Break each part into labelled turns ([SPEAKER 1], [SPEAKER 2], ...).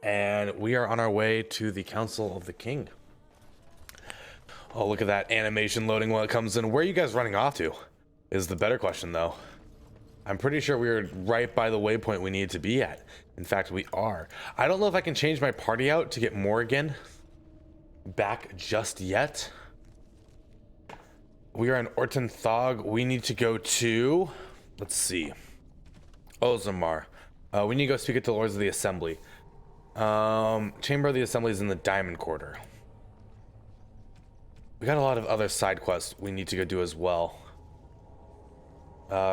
[SPEAKER 1] And we are on our way to the Council of the King. Oh, look at that animation loading while it comes in. Where are you guys running off to? Is the better question, though. I'm pretty sure we were right by the waypoint we need to be at. In fact, we are. I don't know if I can change my party out to get Morrigan back just yet. We are in Orton Thog. We need to go to, let's see, Ozamar. We need to go speak at the Lords of the Assembly. Chamber of the Assembly is in the Diamond Quarter. We got a lot of other side quests we need to go do as well.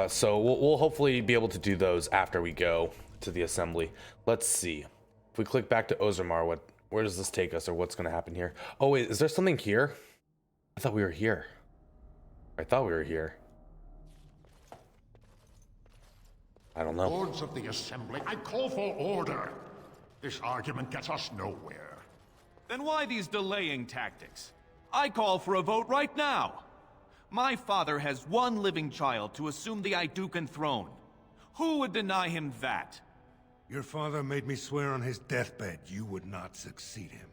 [SPEAKER 1] So we'll hopefully be able to do those after we go to the Assembly. Let's see. If we click back to Ozamar, where does this take us, or what's going to happen here? Oh wait, is there something here? I thought we were here. I thought we were here. I don't know.
[SPEAKER 2] Lords of the Assembly, I call for order. This argument gets us nowhere.
[SPEAKER 3] Then why these delaying tactics? I call for a vote right now. My father has one living child to assume the Idukan throne. Who would deny him that?
[SPEAKER 4] Your father made me swear on his deathbed you would not succeed him.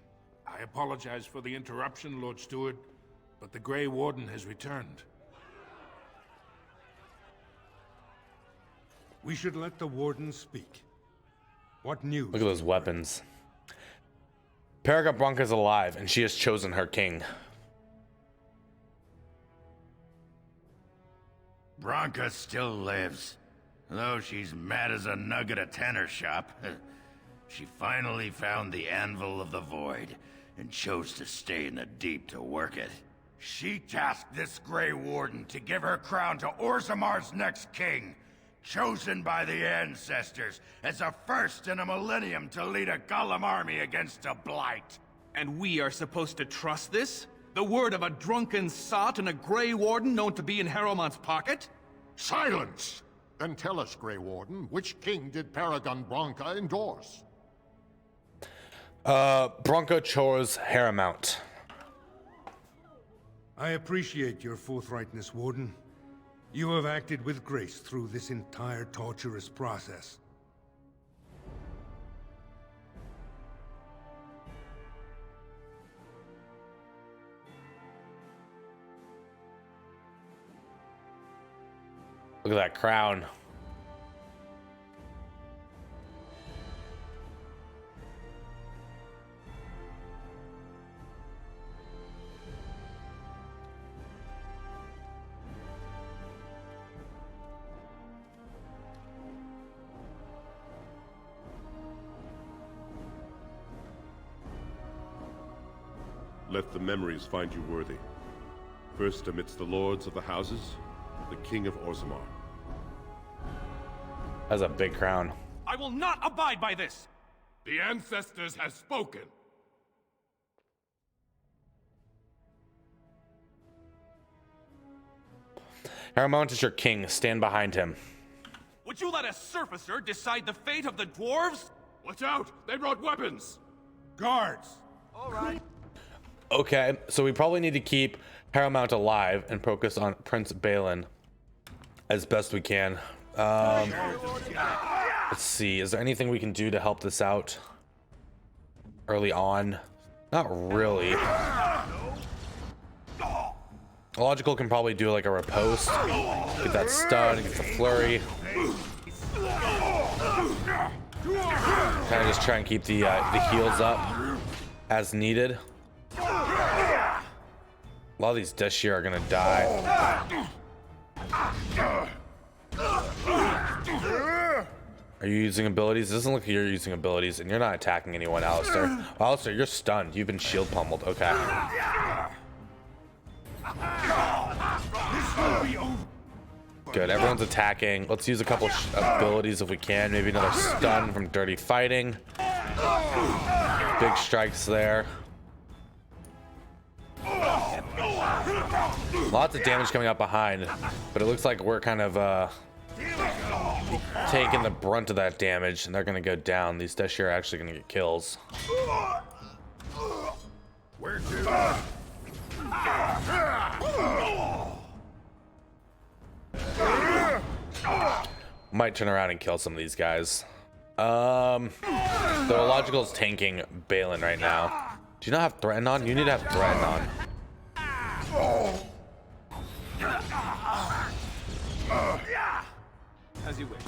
[SPEAKER 5] I apologize for the interruption, Lord Steward, but the Grey Warden has returned.
[SPEAKER 4] We should let the Warden speak. What news?
[SPEAKER 1] Look at those weapons. Paragon Branca is alive, and she has chosen her king.
[SPEAKER 6] Branca still lives. Though she's mad as a nug at a tanner shop. She finally found the Anvil of the Void, and chose to stay in the deep to work it. She tasked this Grey Warden to give her crown to Orzamar's next king, chosen by the ancestors as a first in a millennium to lead a Golem army against a Blight.
[SPEAKER 3] And we are supposed to trust this? The word of a drunken sot and a Grey Warden known to be in Harrowmont's pocket?
[SPEAKER 2] Silence! Then tell us, Grey Warden, which king did Paragon Branca endorse?
[SPEAKER 1] Branca chose Harrowmont.
[SPEAKER 4] I appreciate your forthrightness, Warden. You have acted with grace through this entire torturous process.
[SPEAKER 1] Look at that crown.
[SPEAKER 7] Let the memories find you worthy. First amidst the lords of the houses, the King of Orzammar.
[SPEAKER 1] That's a big crown.
[SPEAKER 3] I will not abide by this!
[SPEAKER 5] The ancestors have spoken.
[SPEAKER 1] Harrowmont is your king. Stand behind him.
[SPEAKER 3] Would you let a surfacer decide the fate of the dwarves?
[SPEAKER 5] Watch out! They brought weapons!
[SPEAKER 4] Guards!
[SPEAKER 3] All right.
[SPEAKER 1] Okay, so we probably need to keep Harrowmont alive and focus on Prince Balin as best we can. Let's see, is there anything we can do to help this out early on? Not really. Logical can probably do like a riposte, get that stun, get the flurry. Kind of just try and keep the heals up as needed. A lot of these Deshir are gonna die. Are you using abilities? It doesn't look like you're using abilities, and you're not attacking anyone, Alistair. Alistair, you're stunned. You've been shield pummeled. Okay. Good. Everyone's attacking. Let's use a couple abilities if we can. Maybe another stun from Dirty Fighting. Big strikes there. Lots of damage coming up behind, but it looks like we're kind of taking the brunt of that damage, and they're gonna go down. These Deshir are actually gonna get kills.
[SPEAKER 6] Where to?
[SPEAKER 1] Might turn around and kill some of these guys. Theological's tanking Balin right now. Do you not have Threaten on? You need to have Threaten on.
[SPEAKER 3] As you wish.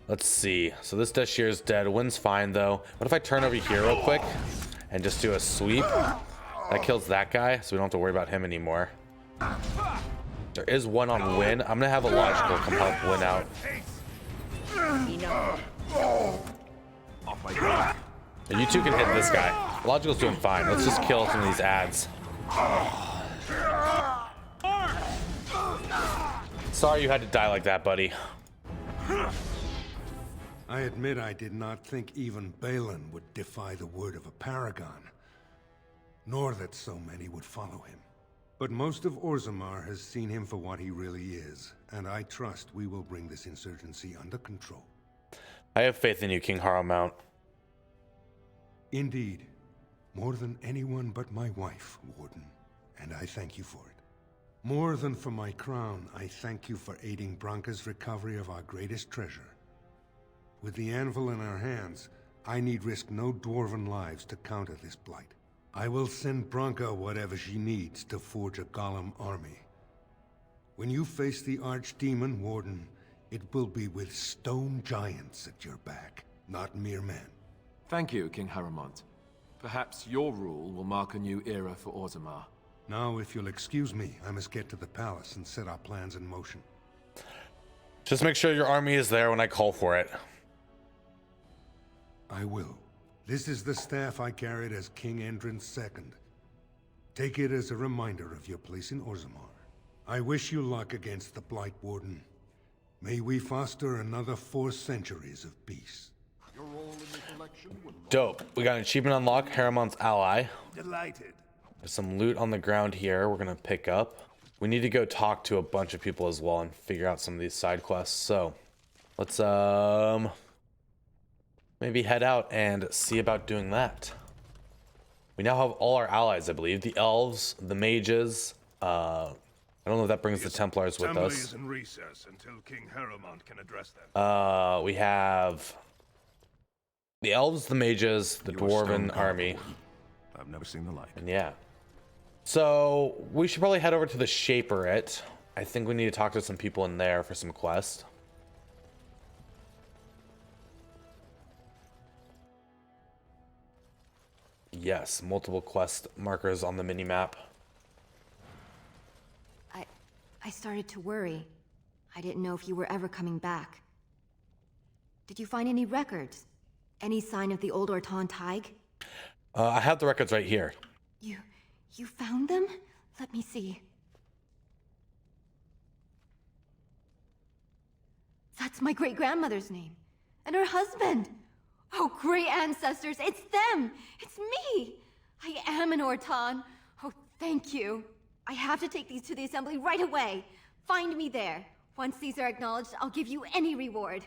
[SPEAKER 1] Let's see. So this Dashir is dead. Wind's fine though. What if I turn over here real quick and just do a sweep? That kills that guy, so we don't have to worry about him anymore. There is one on Win. I'm gonna have a logical come help Win out. And you two can hit this guy. Logical's doing fine. Let's just kill some of these ads. Sorry you had to die like that, buddy.
[SPEAKER 4] I admit I did not think even Balin would defy the word of a paragon, nor that so many would follow him. But most of Orzammar has seen him for what he really is, and I trust we will bring this insurgency under control.
[SPEAKER 1] I have faith in you, King Haramount.
[SPEAKER 4] Indeed. More than anyone but my wife, Warden, and I thank you for it. More than for my crown, I thank you for aiding Branka's recovery of our greatest treasure. With the anvil in our hands, I need risk no dwarven lives to counter this blight. I will send Branka whatever she needs to forge a Golem army. When you face the Archdemon, Warden, it will be with stone giants at your back, not mere men.
[SPEAKER 8] Thank you, King Haramont. Perhaps your rule will mark a new era for Orzammar.
[SPEAKER 4] Now, if you'll excuse me, I must get to the palace and set our plans in motion.
[SPEAKER 1] Just make sure your army is there when I call for it.
[SPEAKER 4] I will. This is the staff I carried as King Endrin's II. Take it as a reminder of your place in Orzammar. I wish you luck against the Blight, Warden. May we foster another 4 centuries of peace.
[SPEAKER 2] Your role in the collection will
[SPEAKER 1] Dope. We got an achievement unlock, Haramount's ally.
[SPEAKER 5] Delighted.
[SPEAKER 1] There's some loot on the ground here we're gonna pick up. We need to go talk to a bunch of people as well and figure out some of these side quests. So let's maybe head out and see about doing that. We now have all our allies, I believe. The elves, the mages. I don't know if that brings the Templars with
[SPEAKER 5] Assembly
[SPEAKER 1] us.
[SPEAKER 5] is in recess until King Haramont can address them.
[SPEAKER 1] We have the elves, the mages, the dwarven army.
[SPEAKER 3] I've never seen the like.
[SPEAKER 1] And yeah. So we should probably head over to the Shaperate. I think we need to talk to some people in there for some quests. Yes, multiple quest markers on the mini-map.
[SPEAKER 9] I started to worry. I didn't know if you were ever coming back. Did you find any records? Any sign of the old Orton Tig?
[SPEAKER 1] I have the records right here.
[SPEAKER 9] You found them? Let me see. That's my great-grandmother's name. And her husband. Oh, great ancestors, it's them! It's me! I am an Orton. Oh, thank you. I have to take these to the assembly right away. Find me there. Once these are acknowledged, I'll give you any reward.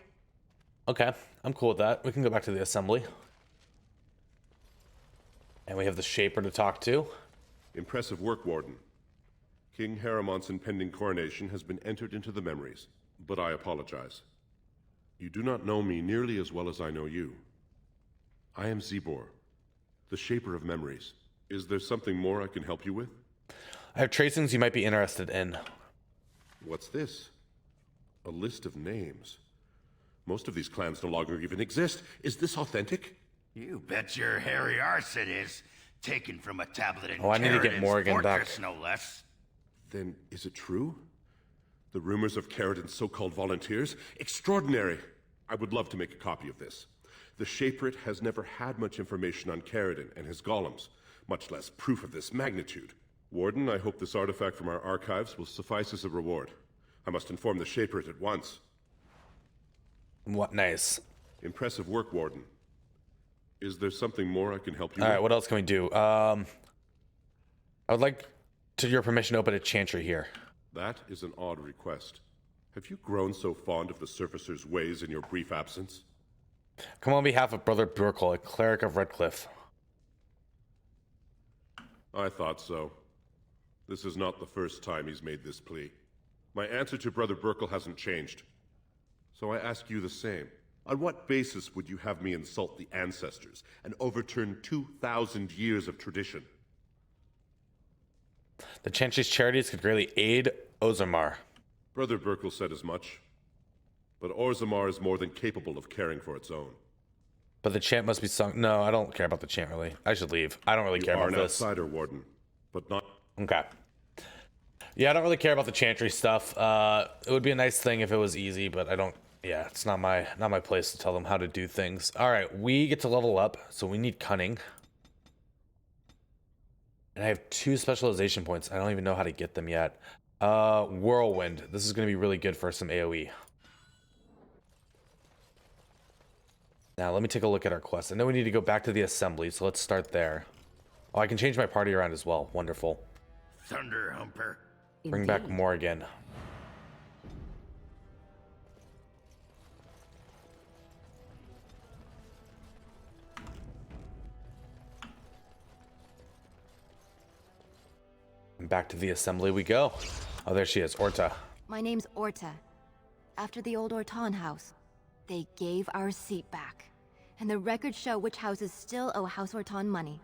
[SPEAKER 1] Okay, I'm cool with that. We can go back to the assembly. And we have the Shaper to talk to.
[SPEAKER 7] Impressive work, Warden. King Haramont's impending coronation has been entered into the memories, but I apologize. You do not know me nearly as well as I know you. I am Zebor, the Shaper of Memories. Is there something more I can help you with?
[SPEAKER 1] I have tracings you might be interested in.
[SPEAKER 7] What's this? A list of names. Most of these clans no longer even exist. Is this authentic?
[SPEAKER 6] You bet your hairy arse it is. Taken from a tablet in
[SPEAKER 1] I need to get
[SPEAKER 6] Caridin's
[SPEAKER 1] Morrigan back.
[SPEAKER 6] fortress, no less.
[SPEAKER 7] Then is it true? The rumors of Caridin's so-called volunteers? Extraordinary! I would love to make a copy of this. The Shaperate has never had much information on Caridin and his golems, much less proof of this magnitude. Warden, I hope this artifact from our archives will suffice as a reward. I must inform the Shaperate at once.
[SPEAKER 1] What? Nice.
[SPEAKER 7] Impressive work, Warden. Is there something more I can help you
[SPEAKER 1] All
[SPEAKER 7] with?
[SPEAKER 1] right, what else can we do? I would like to your permission to open a chantry here.
[SPEAKER 7] That is an odd request. Have you grown so fond of the Surfacer's ways in your brief absence?
[SPEAKER 1] Come on behalf of Brother Burkle, a cleric of Redcliffe.
[SPEAKER 7] I thought so. This is not the first time he's made this plea. My answer to Brother Burkle hasn't changed. So I ask you the same. On what basis would you have me insult the ancestors and overturn 2,000 years of tradition?
[SPEAKER 1] The Chantry's charities could greatly aid Orzammar.
[SPEAKER 7] Brother Burkle said as much. But Orzammar is more than capable of caring for its own.
[SPEAKER 1] But the chant must be sung. No, I don't care about the chant, really. I should leave. I don't really care about this.
[SPEAKER 7] You are an outsider, Warden, but not...
[SPEAKER 1] Okay. Yeah, I don't really care about the chantry stuff. It would be a nice thing if it was easy, but I don't... Yeah, it's not my place to tell them how to do things. All right, we get to level up, so we need cunning. And I have 2 specialization points. I don't even know how to get them yet. Whirlwind. This is going to be really good for some AoE. Now, let me take a look at our quest. I know we need to go back to the assembly, so let's start there. Oh, I can change my party around as well. Wonderful.
[SPEAKER 6] Thunder Humper.
[SPEAKER 1] Bring back Morgan. And back to the assembly we go. Oh, there she is, Orta.
[SPEAKER 9] My name's Orta. After the old Orton house, they gave our seat back. And the records show which houses still owe House Orton money.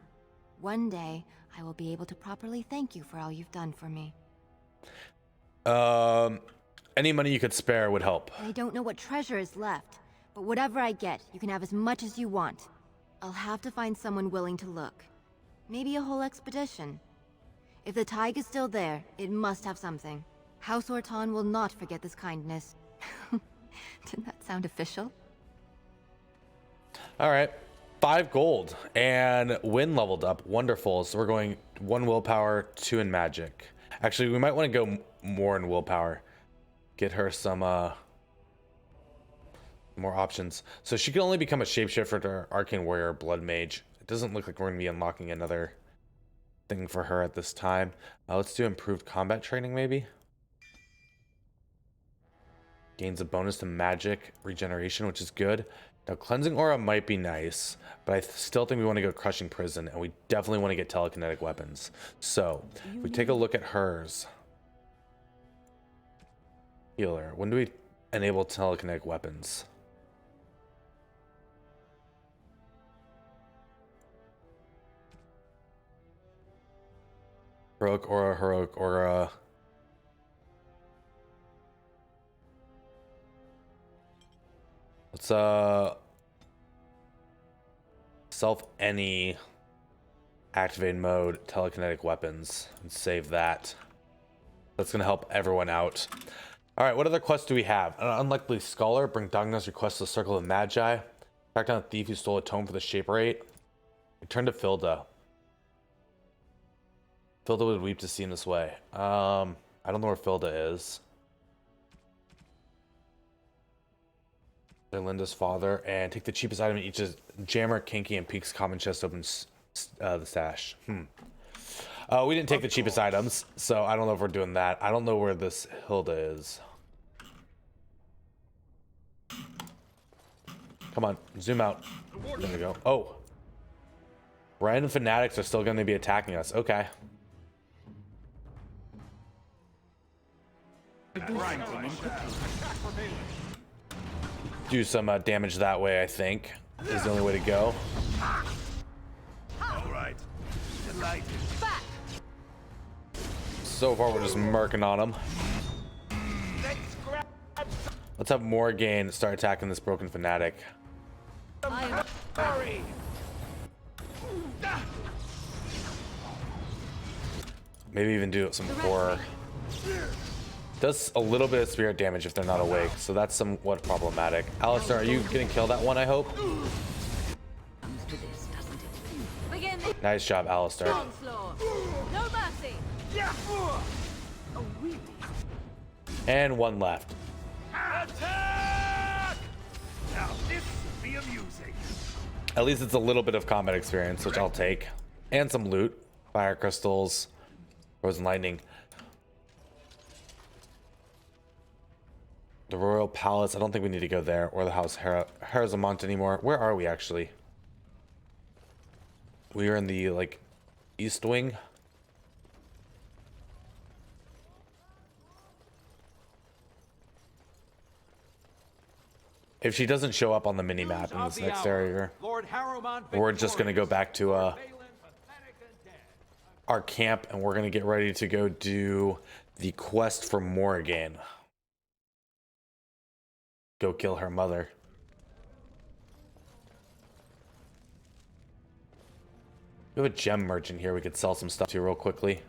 [SPEAKER 9] One day, I will be able to properly thank you for all you've done for me.
[SPEAKER 1] Any money you could spare would help.
[SPEAKER 9] I don't know what treasure is left, but whatever I get, you can have as much as you want. I'll have to find someone willing to look. Maybe a whole expedition. If the Tig is still there, it must have something. House Orton will not forget this kindness. Didn't that sound official?
[SPEAKER 1] All right, 5 gold and Win leveled up. Wonderful. So we're going 1 willpower, 2 in magic. Actually, we might want to go more in willpower. Get her some more options. So she can only become a shapeshifter to Arcane Warrior, Blood Mage. It doesn't look like we're going to be unlocking another thing for her at this time. Let's do improved combat training, maybe. Gains a bonus to magic regeneration, which is good. Now, cleansing aura might be nice, but I still think we want to go crushing prison, and we definitely want to get telekinetic weapons. So, if we take a look at hers. Healer. When do we enable telekinetic weapons? Heroic aura. Let's self any activate mode telekinetic weapons and save that. That's gonna help everyone out. All right, what other quests do we have? An unlikely scholar, bring Dagna's request to the Circle of Magi. Track down a thief who stole a tome for the Shaper 8. Return to Filda. Filda would weep to see him this way. I don't know where Filda is. Linda's father, and take the cheapest item in each of Jammer, Kinky, and Peek's common chest opens the stash. We didn't take the cheapest items, so I don't know if we're doing that. I don't know where this Hilda is. Come on, zoom out. There we go. Oh. Random fanatics are still going to be attacking us. Okay. Do some damage that way, I think, is the only way to go.
[SPEAKER 6] All right. Delighted.
[SPEAKER 1] So far, we're just murking on them. Let's have Morgaine start attacking this broken fanatic. Maybe even do some horror. Does a little bit of spirit damage if they're not awake, so that's somewhat problematic. Alistair, are you getting killed that one, I hope? Nice job, Alistair.
[SPEAKER 10] No mercy.
[SPEAKER 1] And 1 left.
[SPEAKER 6] Attack! Now this will be amusing.
[SPEAKER 1] At least it's a little bit of combat experience, which I'll take. And some loot. Fire crystals. Frozen lightning. The Royal Palace. I don't think we need to go there. Or the House Herazamont anymore. Where are we, actually? We are in the, like, East Wing. If she doesn't show up on the mini map in this next area, we're just gonna go back to our camp, and we're gonna get ready to go do the quest for Morrigan. Go kill her mother. We have a gem merchant here we could sell some stuff to real quickly.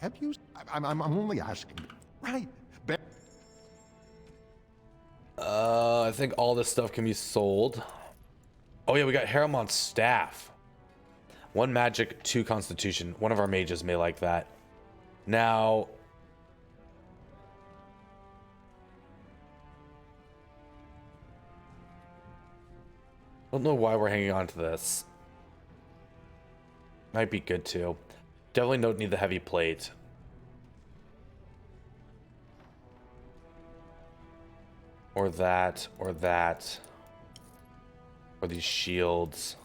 [SPEAKER 2] Have you? I'm only asking. Right.
[SPEAKER 1] I think all this stuff can be sold. Oh yeah, we got Haramont's staff. 1 magic, 2 constitution. One of our mages may like that. Now, I don't know why we're hanging on to this. Might be good too. Definitely don't need the heavy plate. Or that, or that. Or these shields.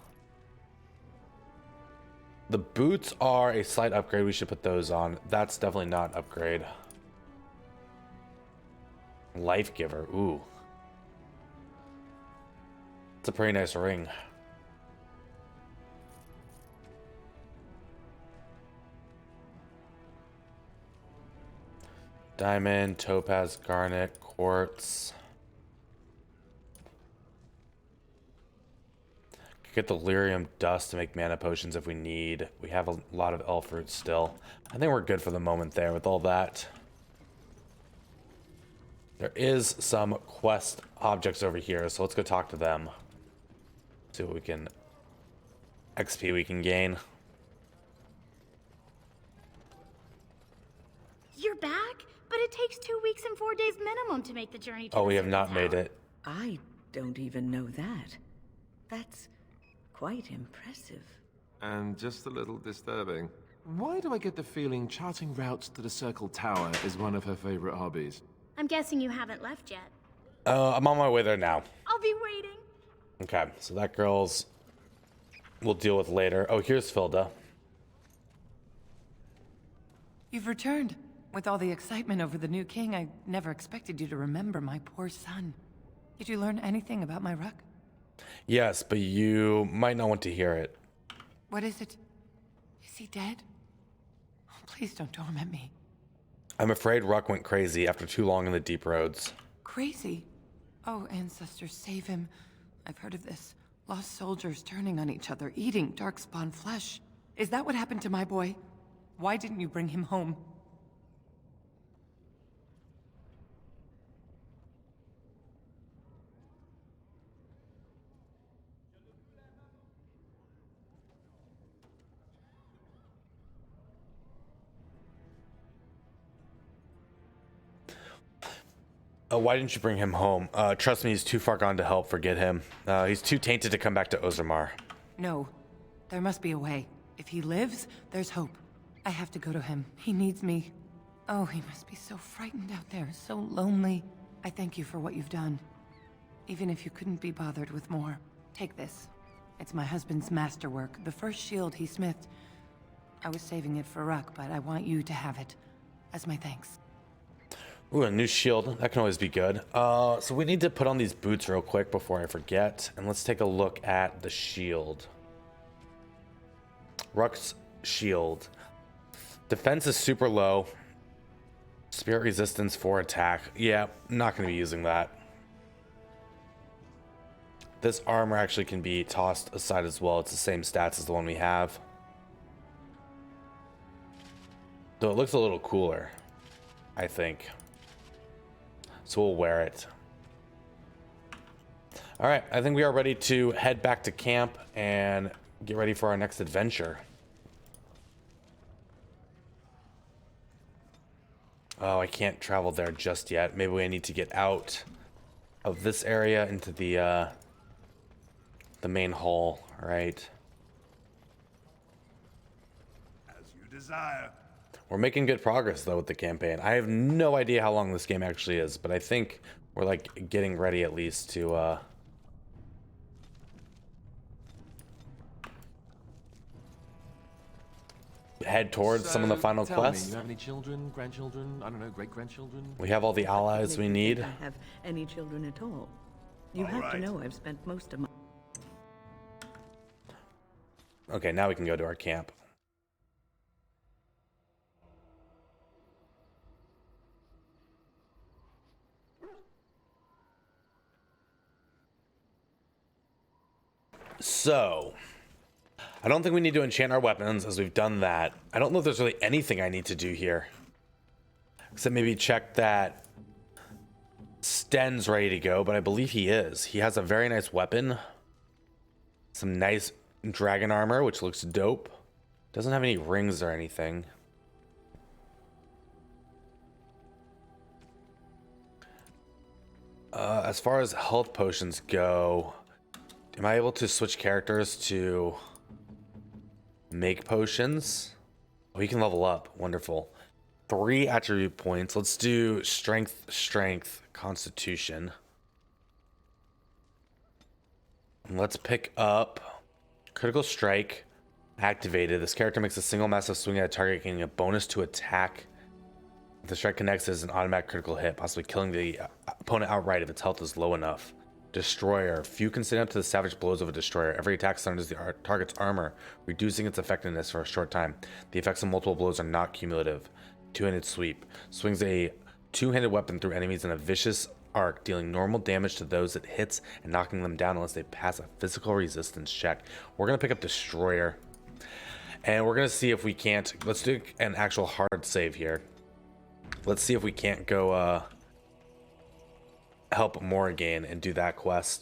[SPEAKER 1] The boots are a slight upgrade. We should put those on. That's definitely not an upgrade. Life Giver. Ooh. It's a pretty nice ring. Diamond, topaz, garnet, quartz. Get the lyrium dust to make mana potions if we need. We have a lot of elf roots still. I think we're good for the moment there with all that. There is some quest objects over here, so let's go talk to them. See what we can XP we can gain.
[SPEAKER 11] You're back? But it takes 2 weeks and 4 days minimum to make the journey to
[SPEAKER 1] Oh, we have not made it.
[SPEAKER 12] I don't even know that. That's quite impressive.
[SPEAKER 8] And just a little disturbing. Why do I get the feeling charting routes to the Circle Tower is one of her favorite hobbies?
[SPEAKER 11] I'm guessing you haven't left yet.
[SPEAKER 1] I'm on my way there now.
[SPEAKER 11] I'll be waiting.
[SPEAKER 1] Okay, so that girl's we'll deal with later. Oh, here's Filda.
[SPEAKER 13] You've returned. With all the excitement over the new king, I never expected you to remember my poor son. Did you learn anything about my Ruck?
[SPEAKER 1] Yes, but you might not want to hear it.
[SPEAKER 13] What is it? Is he dead? Oh, please don't torment me.
[SPEAKER 1] I'm afraid Ruck went crazy after too long in the deep roads.
[SPEAKER 13] Crazy? Oh, ancestors, save him. I've heard of this. Lost soldiers turning on each other, eating darkspawn flesh. Is that what happened to my boy? Why didn't you bring him home?
[SPEAKER 1] Why didn't you bring him home? Trust me, he's too far gone to help. Forget him. He's too tainted to come back to Ozamar.
[SPEAKER 13] No. There must be a way. If he lives, there's hope. I have to go to him. He needs me. Oh, he must be so frightened out there, so lonely. I thank you for what you've done. Even if you couldn't be bothered with more. Take this. It's my husband's masterwork, the first shield he smithed. I was saving it for Ruck, but I want you to have it. As my thanks.
[SPEAKER 1] Ooh, a new shield. That can always be good. So we need to put on these boots real quick before I forget. And let's take a look at the shield. Ruck's shield. Defense is super low. Spirit resistance 4 attack. Yeah, not going to be using that. This armor actually can be tossed aside as well. It's the same stats as the one we have. Though it looks a little cooler, I think. So we'll wear it. All right, I think we are ready to head back to camp and get ready for our next adventure. Oh, I can't travel there just yet. Maybe I need to get out of this area into the main hall, right?
[SPEAKER 6] As you desire.
[SPEAKER 1] We're making good progress, though, with the campaign. I have no idea how long this game actually is, but I think we're, like, getting ready at least to, head towards some of the final
[SPEAKER 8] tell
[SPEAKER 1] quests.
[SPEAKER 8] Me, you have any children, grandchildren, I don't know, great-grandchildren?
[SPEAKER 1] We have all the allies we need.
[SPEAKER 12] I have any children at all. You have to know I've spent most of my...
[SPEAKER 1] Okay, now we can go to our camp. So, I don't think we need to enchant our weapons, as we've done that. I don't know if there's really anything I need to do here. Except maybe check that Sten's ready to go, but I believe he is. He has a very nice weapon. Some nice dragon armor, which looks dope. Doesn't have any rings or anything. As far as health potions go, am I able to switch characters to make potions? Oh, he can level up. Wonderful. 3 attribute points. Let's do strength, constitution. And let's pick up critical strike activated. This character makes a single massive swing at a target, getting a bonus to attack. If the strike connects as an automatic critical hit, possibly killing the opponent outright if its health is low enough. Destroyer. Few can stand up to the savage blows of a destroyer. Every attack stuns the target's armor, reducing its effectiveness for a short time. The effects of multiple blows are not cumulative. Two-handed sweep. Swings a two-handed weapon through enemies in a vicious arc, dealing normal damage to those it hits and knocking them down unless they pass a physical resistance check. We're going to pick up Destroyer. And we're going to see if we can't... Let's do an actual hard save here. Let's see if we can't go help Morrigan and do that quest.